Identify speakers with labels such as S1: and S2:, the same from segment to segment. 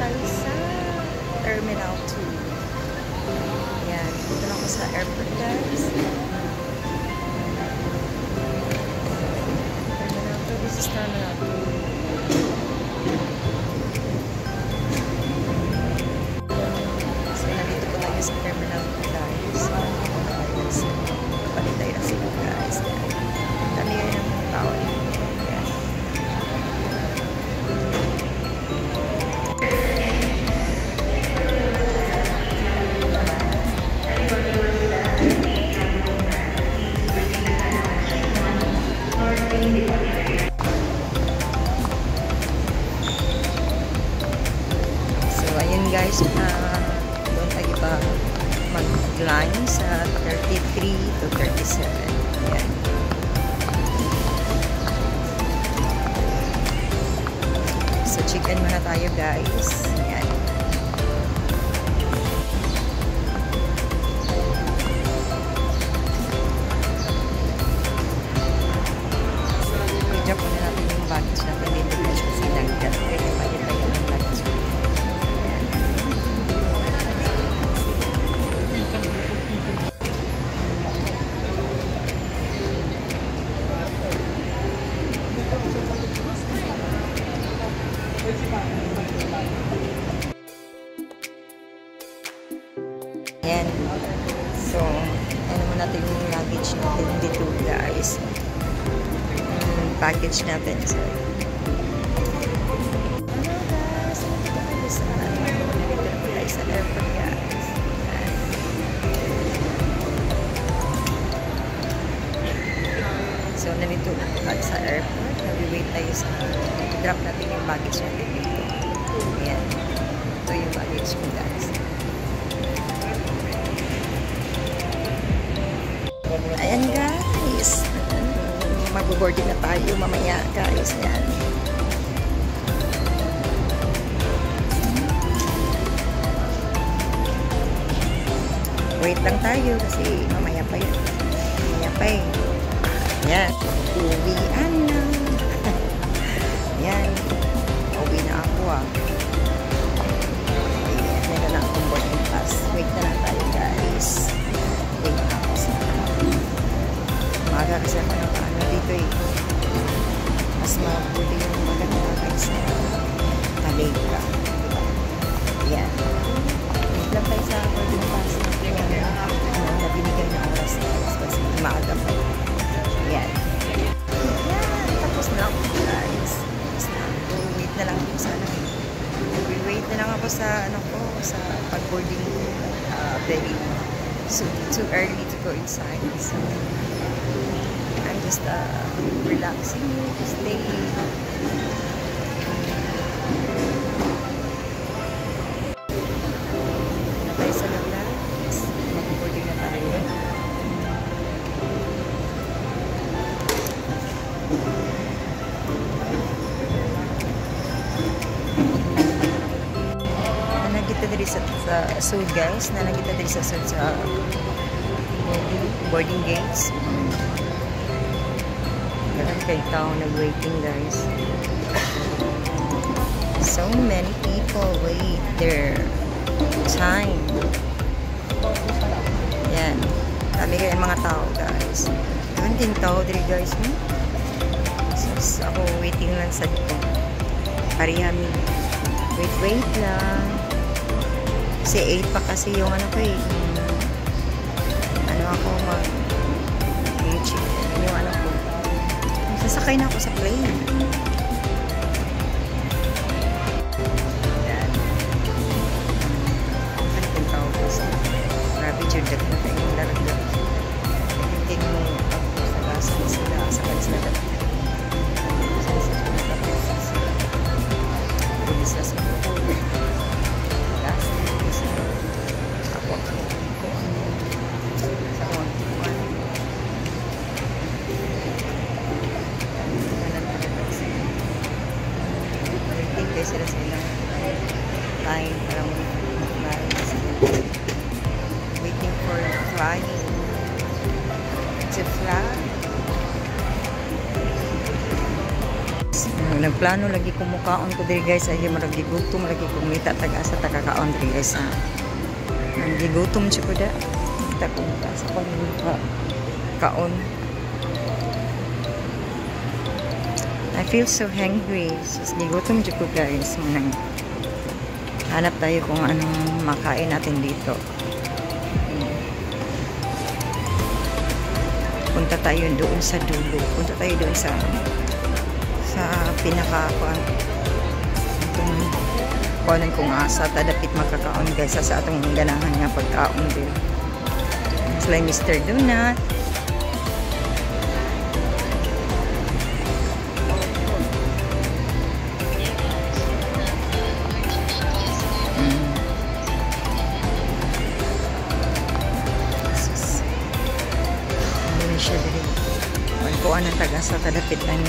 S1: tayo sa Terminal 2. Yan, dito na ako sa airport, guys. Terminal 2, this is Terminal 2. So, nandito po tayo sa Terminal 2, guys. Palit tayo na sila, guys. Dami yun ang mga tao. Guys, doon tayo pa mag-line sa 33 to 37. Yan. So, chicken muna tayo, guys. Yan. I-drop muna natin yung baggage natin dito guys kasi nagdat. Kaya pwede tayo ng baggage. Yan. So, ano mo natin yung luggage natin dito, guys. Package natin. So, hello, guys. Nandito na po tayo sa airport, guys. So, nandito na po tayo sa airport. Nag-wait tayo sa drop natin yung baggage natin dito. Yan. Ito yung baggage ko, guys. Ayan, guys. Mag-boarding na tayo mamaya, guys. Yan. Wait lang tayo kasi mamaya pa yun. Mamaya pa eh. Yan. Uwian na. Yan. Uwi na ako ah. Ayan. Meron na akong boarding pass. Wait na lang tayo, guys. Wait na ako sa maga kasi ako nakaano dito eh. Mas mabuti yung maganda kaysa Talega. Yan. Wait lang tayo sa boarding pass. Nabinigay na oras kasi maaga pa. Yan. Yan. Tapos na ako, guys. Tapos na ako. Wait na lang ako sa ano. Wait na lang ako sa ano ko, sa pag-boarding. Very soon. Too early to go inside. So, I'm just relaxing, staying. Tayo sa labas. Mag-boarding na tayo. Nalagita diri sa Sud, guys. Nalagita diri sa Sud sa boarding gates. Meron kayo tao nag-waiting, guys. So many people wait their time. Yan. Dami kayo mga tao, guys. Doon din tao diri, guys. So, ako waiting lang sa dito. Parihami. Wait lang. Kasi 8 pa kasi yung ano ko eh. Ano ako yung ano ko. Sasakay na ako sa plane. Yan. Ano yung tao kasi. Grabe, Jordan na tayo yung laragdag. Naging mo ako sa lasan sila. Sa kalis na dapat. Pulis na sa buko. Lasan na sila. Ako sa mga tuwan. Sila silang line para mag-fly. Waiting for flying. To fly. Nagplano lagi kumukaon ko diri guys. Ay maragigutom lagi kumita taga sa tagakaon diri guys ha. Nagigutom siya ko da. Kita ko sa kaon. I feel so hungry. So, gigutom siya ko guys. Hanap tayo kung anong makain natin dito. Punta tayo doon sa dulo. Punta tayo doon sa pinaka-kuan. Itong kuanan kong asa. Tadapit makakaon guys sa atong ganahan nga pagkaon din. Sila Mr. Donut. Kuan ang taga sa kadapit ng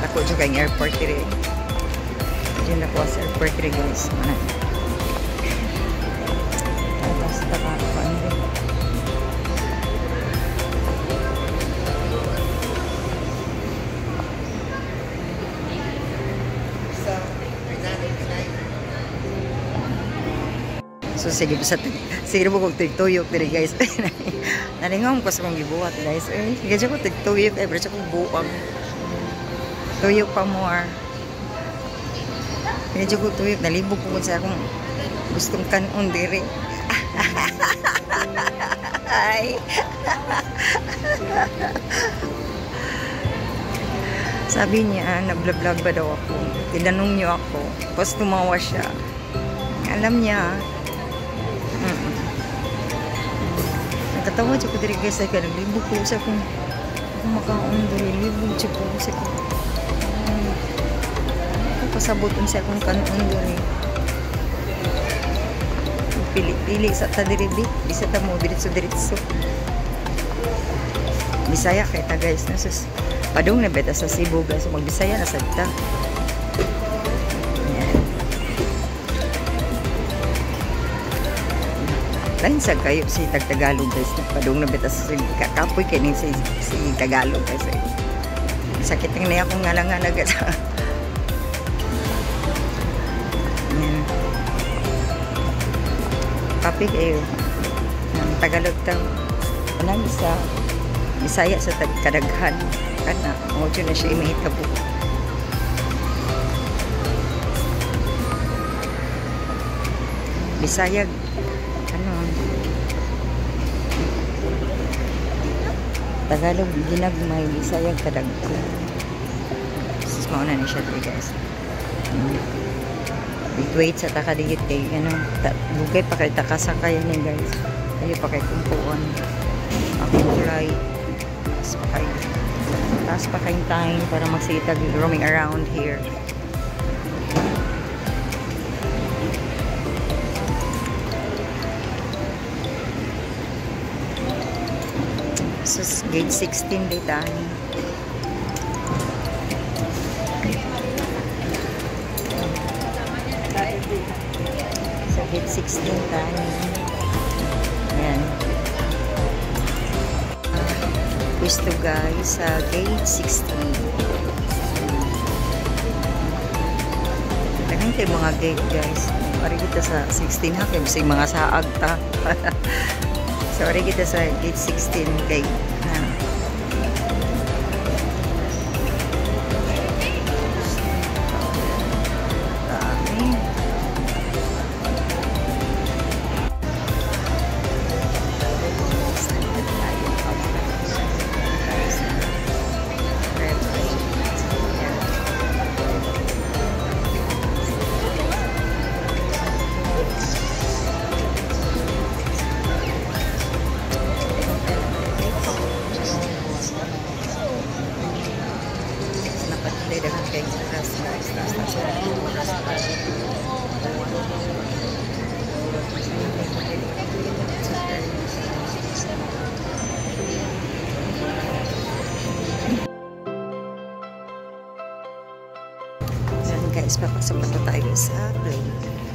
S1: ako juga yung airport dire. Diyan ako sa airport dire guys. Tapos taga ko ano. So sige mo kong tigtuyok dire guys. Nalingaw ko sa kong gibuhat guys. Sige ko tigtuyok pero sa kong buwang. Tuyok pa more. Sige ko tuyok nalibog ko sa akong gustong kanon dire. Ay. Sabi niya, nag-vlog ba daw ako. Tinanong niyo ako. Tapos tumawa siya. Alam niya. Nagkatawa siya ko diri guys. Ay ka naglibog ko sa akong makaon diri. Libog siya ko sa akong pasabuton sa akong kanon diri. Pili-pili sa ta diri bit. Bisa ta mo diritso-diritso. Bisaya kay ta guys. Nasus padung na beta sa Cebu guys. So magbisaya na sad ta. Lain sa kayo si Tagalog guys. Padung na beta sa kakapoy kini si Tagalog guys. Sakit ng niya akong ngalangan na guys. Kapi kayo. Tagalog daw. Anang isa. Bisaya sa kadaghan. Kana. Mojo na siya imihit ka po. Bisaya. Ano. Tagalog ginagmay. Bisaya kadaghan. Mauna na siya dito guys. Wait sa takadigit kay ano, bugay pa kay takasakayan ni guys. Ayo pa kay kumpuan. Ako flight. Taas pa kay time para magsitag roaming around here. So gate 16 dito. So gate 16 tayo. Ayan. Pwesto guys sa gate 16. Tangan kayo mga gate guys. Pari kita sa 16 ha. Kaya bisig mga saag ta. So pari kita sa gate 16 gate. Guys, papasok na tayo sa plane.